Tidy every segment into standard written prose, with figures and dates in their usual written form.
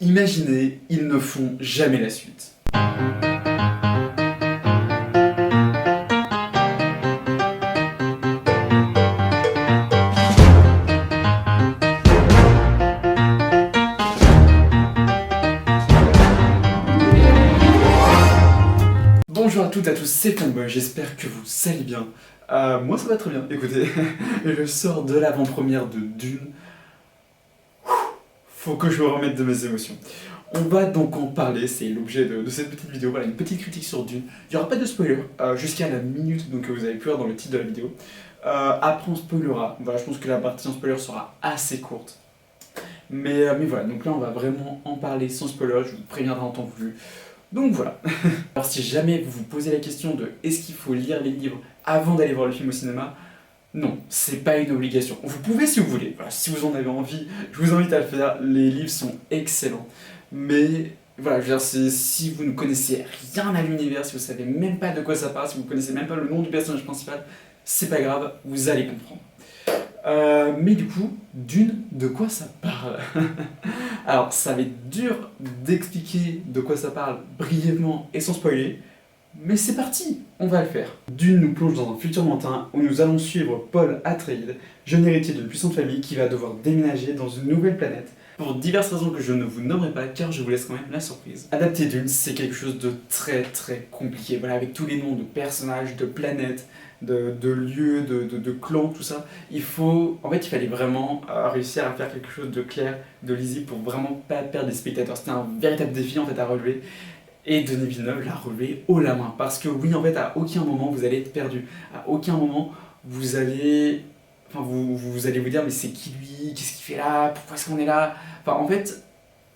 Imaginez, ils ne font jamais la suite. Bonjour à toutes et à tous, c'est Fanboy, j'espère que vous allez bien. Moi ça va très bien, écoutez, je sors de l'avant-première de Dune. Faut que je me remette de mes émotions. On va donc en parler, c'est l'objet de cette petite vidéo, voilà, une petite critique sur Dune. Il n'y aura pas de spoiler, jusqu'à la minute donc, que vous avez pu voir dans le titre de la vidéo. Après on spoilera, voilà, je pense que la partie en spoiler sera assez courte. Mais voilà, donc là on va vraiment en parler sans spoiler, je vous préviendrai en temps voulu. Donc voilà. Alors si jamais vous vous posez la question de est-ce qu'il faut lire les livres avant d'aller voir le film au cinéma, non, c'est pas une obligation. Vous pouvez si vous voulez, voilà, si vous en avez envie, je vous invite à le faire, les livres sont excellents. Mais voilà, je veux dire, si vous ne connaissez rien à l'univers, si vous savez même pas de quoi ça parle, si vous connaissez même pas le nom du personnage principal, c'est pas grave, vous allez comprendre. Mais du coup, Dune, de quoi ça parle? Alors, ça va être dur d'expliquer de quoi ça parle brièvement et sans spoiler, mais c'est parti, on va le faire. Dune nous plonge dans un futur lointain où nous allons suivre Paul Atreides, jeune héritier d'une puissante famille qui va devoir déménager dans une nouvelle planète, pour diverses raisons que je ne vous nommerai pas car je vous laisse quand même la surprise. Adapter Dune, c'est quelque chose de très compliqué, voilà, avec tous les noms de personnages, de planètes, de lieux, de clans, tout ça. Il fallait vraiment réussir à faire quelque chose de clair, de lisible pour vraiment pas perdre des spectateurs. C'était un véritable défi en fait à relever. Et Denis Villeneuve l'a relevé haut la main. Parce que oui, en fait, à aucun moment vous allez être perdu. À aucun moment vous allez... Enfin, vous allez vous dire, mais c'est qui lui? Qu'est-ce qu'il fait là? Pourquoi est-ce qu'on est là? Enfin, en fait,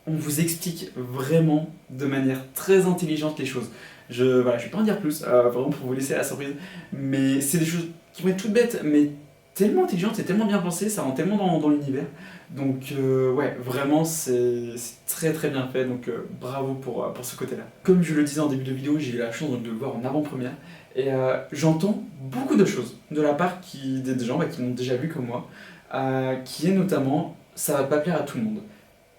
on vous explique vraiment de manière très intelligente les choses. Je vais pas en dire plus, vraiment pour vous laisser la surprise. Mais c'est des choses qui vont être toutes bêtes, mais tellement intelligentes, c'est tellement bien pensé, ça rentre tellement dans l'univers. Donc ouais, vraiment c'est très bien fait, donc bravo pour ce côté-là. Comme je le disais en début de vidéo, j'ai eu la chance donc, de le voir en avant-première, et j'entends beaucoup de choses de la part des gens qui l'ont déjà vu comme moi, qui est notamment « ça va pas plaire à tout le monde ».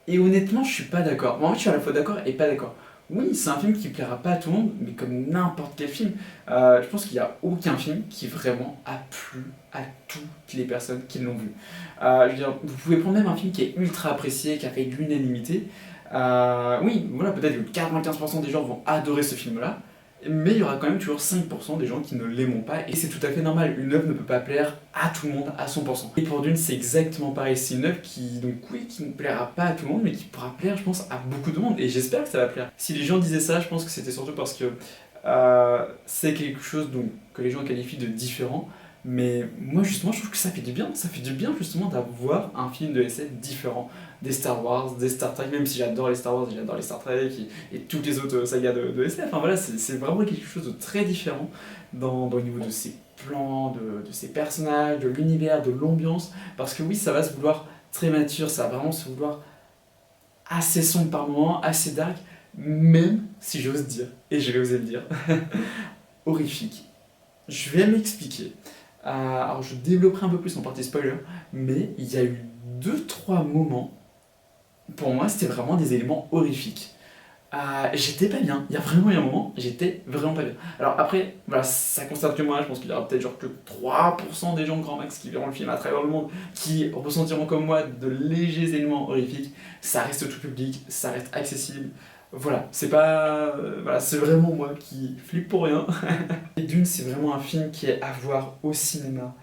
Et honnêtement, je suis pas d'accord. Moi, je suis à la fois d'accord et pas d'accord. Oui, c'est un film qui plaira pas à tout le monde, mais comme n'importe quel film, je pense qu'il n'y a aucun film qui vraiment a plu à toutes les personnes qui l'ont vu. Je veux dire, vous pouvez prendre même un film qui est ultra apprécié, qui a fait de l'unanimité. Oui, voilà, peut-être que 95% des gens vont adorer ce film-là, mais il y aura quand même toujours 5% des gens qui ne l'aimeront pas, et c'est tout à fait normal. Une œuvre ne peut pas plaire à tout le monde à 100%. Et pour Dune, c'est exactement pareil. C'est une œuvre qui ne plaira pas à tout le monde, mais qui pourra plaire, je pense, à beaucoup de monde, et j'espère que ça va plaire. Si les gens disaient ça, je pense que c'était surtout parce que c'est quelque chose que les gens qualifient de différent. Mais moi justement je trouve que ça fait du bien justement d'avoir un film de SF différent des Star Wars, des Star Trek, même si j'adore les Star Wars, j'adore les Star Trek et toutes les autres sagas de SF, enfin voilà, c'est vraiment quelque chose de très différent dans le niveau de ses plans, de ses personnages, de l'univers, de l'ambiance, parce que oui ça va se vouloir très mature, ça va vraiment se vouloir assez sombre par moments, assez dark, même si j'ose dire, et je vais oser le dire, horrifique. Je vais m'expliquer. Alors je développerai un peu plus en partie spoiler, mais il y a eu 2-3 moments, pour moi c'était vraiment des éléments horrifiques. J'étais pas bien, il y a vraiment eu un moment, j'étais vraiment pas bien. Alors après, voilà, ça constate que moi, je pense qu'il y aura peut-être genre que 3% des gens grand max qui verront le film à travers le monde, qui ressentiront comme moi de légers éléments horrifiques. Ça reste tout public, ça reste accessible. Voilà, c'est pas... voilà, c'est vraiment moi qui flippe pour rien. Et Dune, c'est vraiment un film qui est à voir au cinéma,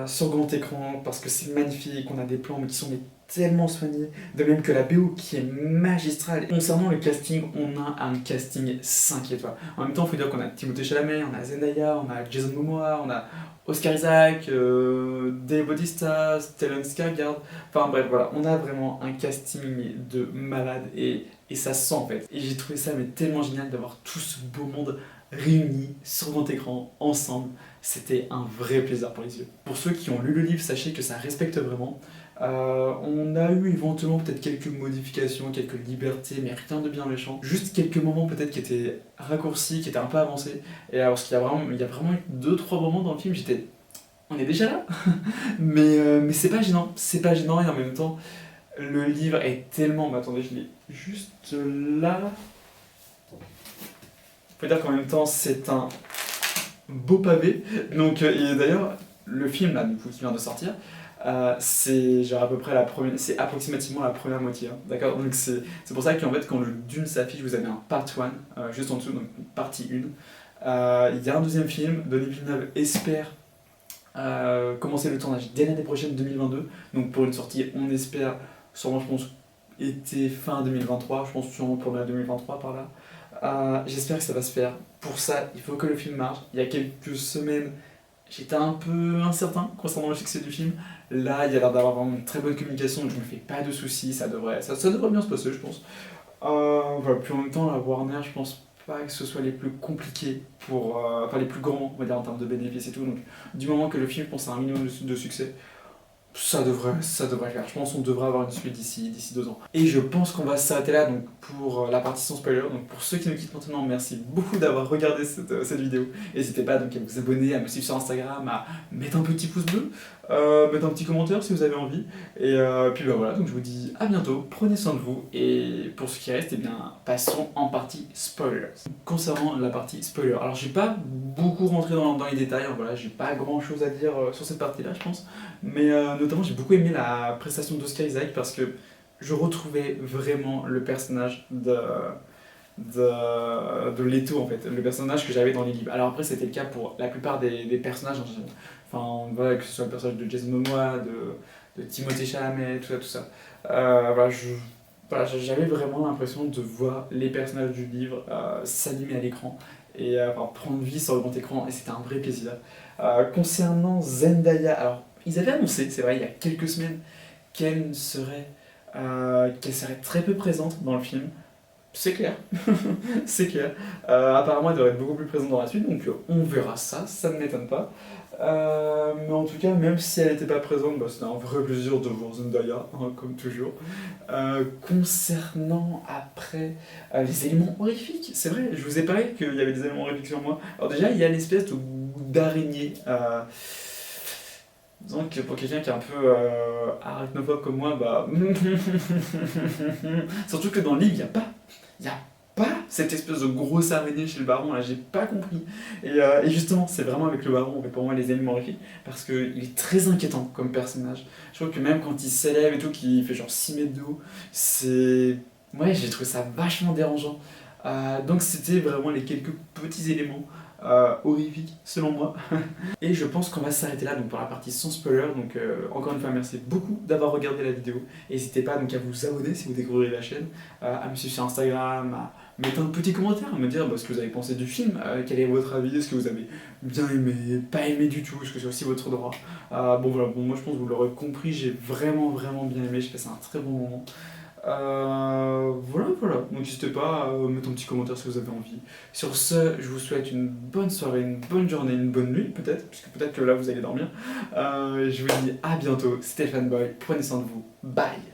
sur grand écran, parce que c'est magnifique, on a des plans mais qui sont tellement soignés, de même que la BO qui est magistrale. Concernant le casting, on a un casting 5 étoiles. En même temps, il faut dire qu'on a Timothée Chalamet, on a Zendaya, on a Jason Momoa, on a Oscar Isaac, Dave Bautista, Stellan Skarsgård, enfin bref, voilà, on a vraiment un casting de malade et ça se sent en fait. Et j'ai trouvé ça mais tellement génial d'avoir tout ce beau monde réunis sur grand écran, ensemble. C'était un vrai plaisir pour les yeux. Pour ceux qui ont lu le livre, sachez que ça respecte vraiment. On a eu éventuellement peut-être quelques modifications, quelques libertés, mais rien de bien méchant. Juste quelques moments peut-être qui étaient raccourcis, qui étaient un peu avancés. Et alors, parce qu'il y a vraiment eu 2-3 moments dans le film, on est déjà là. Mais c'est pas gênant et en même temps, Le livre est tellement... Bah, attendez, je l'ai juste là. Faut dire qu'en même temps, c'est un beau pavé. Donc, et d'ailleurs, le film là, du coup, qui vient de sortir, c'est genre à peu près la première, c'est approximativement la première moitié, hein, d'accord? Donc c'est pour ça qu'en fait, quand le Dune s'affiche, vous avez un part 1, juste en dessous, donc partie 1. Il y a un deuxième film, Denis Villeneuve espère commencer le tournage dès l'année prochaine, 2022. Donc pour une sortie, on espère, sûrement, je pense, été fin 2023, je pense sûrement pour l'année 2023 par là. J'espère que ça va se faire. Pour ça, il faut que le film marche. Il y a quelques semaines, j'étais un peu incertain concernant le succès du film. Là, il y a l'air d'avoir vraiment une très bonne communication, donc je me fais pas de soucis, ça devrait bien se passer, je pense. Voilà, puis en même temps, la Warner, je pense pas que ce soit les plus compliqués pour. Enfin, les plus grands, on va dire, en termes de bénéfices et tout. Donc, du moment que le film, je pense, a un minimum de succès, ça devrait le faire. Je pense qu'on devrait avoir une suite d'ici 2 ans. Et je pense qu'on va s'arrêter là donc, pour la partie sans spoiler. Donc pour ceux qui nous quittent maintenant, merci beaucoup d'avoir regardé cette vidéo. N'hésitez pas donc, à vous abonner, à me suivre sur Instagram, à mettre un petit pouce bleu, mettre un petit commentaire si vous avez envie. Et puis bah, voilà, donc je vous dis à bientôt, prenez soin de vous. Et pour ce qui reste, eh bien, passons en partie spoilers. Concernant la partie spoiler, alors j'ai pas beaucoup rentré dans les détails, hein, voilà, j'ai pas grand chose à dire sur cette partie là je pense. Mais notamment, j'ai beaucoup aimé la prestation d'Oscar Isaac parce que je retrouvais vraiment le personnage de Leto, en fait, le personnage que j'avais dans les livres. Alors après, c'était le cas pour la plupart des personnages, hein, enfin, voilà, que ce soit le personnage de Jason Momoa, de Timothée Chalamet, tout ça. Voilà, voilà, j'avais vraiment l'impression de voir les personnages du livre s'animer à l'écran et enfin, prendre vie sur le grand écran, et c'était un vrai plaisir. Concernant Zendaya, alors ils avaient annoncé, c'est vrai, il y a quelques semaines, qu'elle serait très peu présente dans le film. C'est clair, c'est clair. Apparemment, elle devrait être beaucoup plus présente dans la suite, donc on verra ça, ça ne m'étonne pas. Mais en tout cas, même si elle n'était pas présente, bah, c'était un vrai plaisir de voir Zendaya, hein, comme toujours. Concernant après les éléments horrifiques, c'est vrai, je vous ai parlé qu'il y avait des éléments horrifiques sur moi. Alors déjà, il y a l'espèce de goût d'araignée. Disons que pour quelqu'un qui est un peu arachnophobe comme moi, bah... Surtout que dans le livre, il y a pas cette espèce de grosse araignée chez le baron, là, j'ai pas compris. Et justement, c'est vraiment avec le baron, en fait, pour moi, les animaux horrifiques, parce qu'il est très inquiétant comme personnage. Je trouve que même quand il s'élève et tout, qu'il fait genre 6 mètres de haut, c'est... Ouais, j'ai trouvé ça vachement dérangeant. Donc c'était vraiment les quelques petits éléments horrifiques, selon moi. Et je pense qu'on va s'arrêter là donc pour la partie sans spoiler. Donc encore une fois, merci beaucoup d'avoir regardé la vidéo. N'hésitez pas donc à vous abonner si vous découvrez la chaîne, à me suivre sur Instagram, à mettre un petit commentaire, à me dire ce que vous avez pensé du film, quel est votre avis, est-ce que vous avez bien aimé, pas aimé du tout, est-ce que c'est aussi votre droit. Bon voilà, bon, moi je pense que vous l'aurez compris, j'ai vraiment bien aimé, j'ai passé un très bon moment. Voilà. Donc n'hésitez pas à mettre un petit commentaire si vous avez envie. Sur ce, je vous souhaite une bonne soirée, une bonne journée, une bonne nuit peut-être, puisque peut-être que là vous allez dormir. Je vous dis à bientôt, c'était Fanboy, prenez soin de vous, bye.